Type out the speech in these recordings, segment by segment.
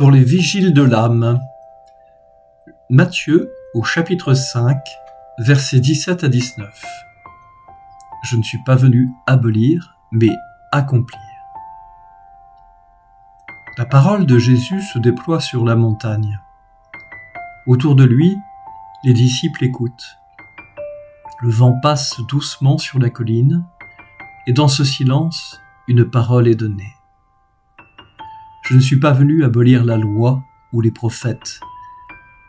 Pour les vigiles de l'âme. Matthieu au chapitre 5, versets 17 à 19. Je ne suis pas venu abolir, mais accomplir. La parole de Jésus se déploie sur la montagne. Autour de lui, les disciples écoutent. Le vent passe doucement sur la colline, et dans ce silence, une parole est donnée. Je ne suis pas venu abolir la loi ou les prophètes.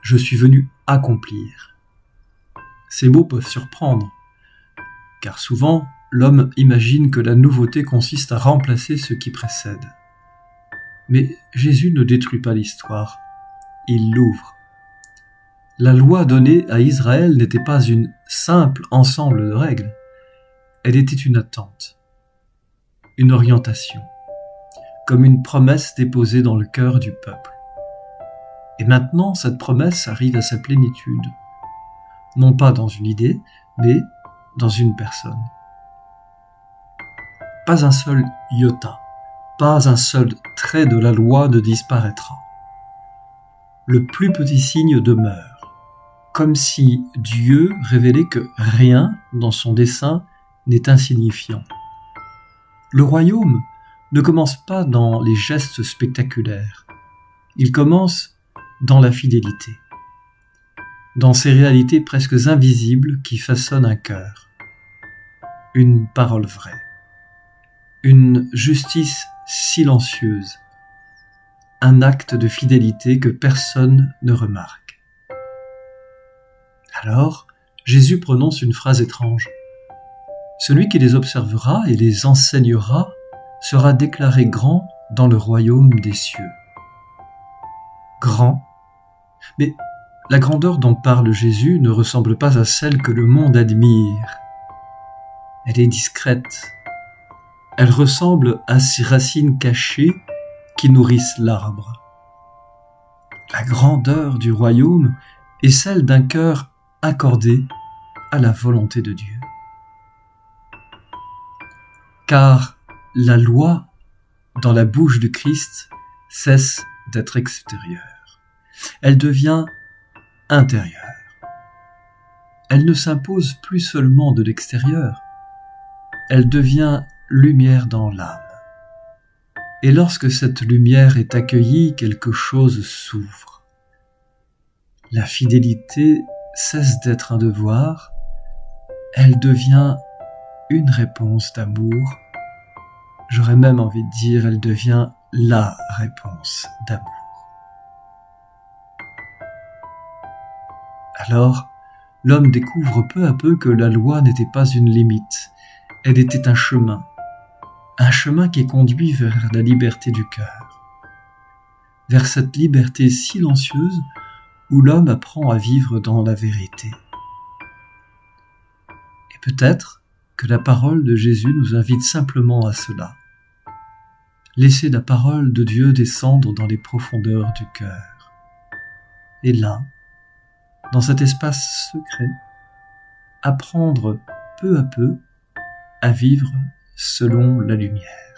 Je suis venu accomplir. Ces mots peuvent surprendre, car souvent, l'homme imagine que la nouveauté consiste à remplacer ce qui précède. Mais Jésus ne détruit pas l'histoire, il l'ouvre. La loi donnée à Israël n'était pas une simple ensemble de règles, elle était une attente, une orientation, comme une promesse déposée dans le cœur du peuple. Et maintenant, cette promesse arrive à sa plénitude, non pas dans une idée, mais dans une personne. Pas un seul iota, pas un seul trait de la loi ne disparaîtra. Le plus petit signe demeure, comme si Dieu révélait que rien dans son dessein n'est insignifiant. Le royaume ne commence pas dans les gestes spectaculaires, il commence dans la fidélité, dans ces réalités presque invisibles qui façonnent un cœur, une parole vraie, une justice silencieuse, un acte de fidélité que personne ne remarque. Alors, Jésus prononce une phrase étrange. Celui qui les observera et les enseignera sera déclaré grand dans le royaume des cieux. Grand, mais la grandeur dont parle Jésus ne ressemble pas à celle que le monde admire. Elle est discrète. Elle ressemble à ces racines cachées qui nourrissent l'arbre. La grandeur du royaume est celle d'un cœur accordé à la volonté de Dieu. Car la loi, dans la bouche du Christ, cesse d'être extérieure. Elle devient intérieure. Elle ne s'impose plus seulement de l'extérieur, elle devient lumière dans l'âme. Et lorsque cette lumière est accueillie, quelque chose s'ouvre. La fidélité cesse d'être un devoir, elle devient une réponse d'amour. J'aurais même envie de dire, elle devient la réponse d'amour. Alors, l'homme découvre peu à peu que la loi n'était pas une limite, elle était un chemin qui conduit vers la liberté du cœur, vers cette liberté silencieuse où l'homme apprend à vivre dans la vérité. Et peut-être que la parole de Jésus nous invite simplement à cela. Laisser la parole de Dieu descendre dans les profondeurs du cœur. Et là, dans cet espace secret, apprendre peu à peu à vivre selon la lumière.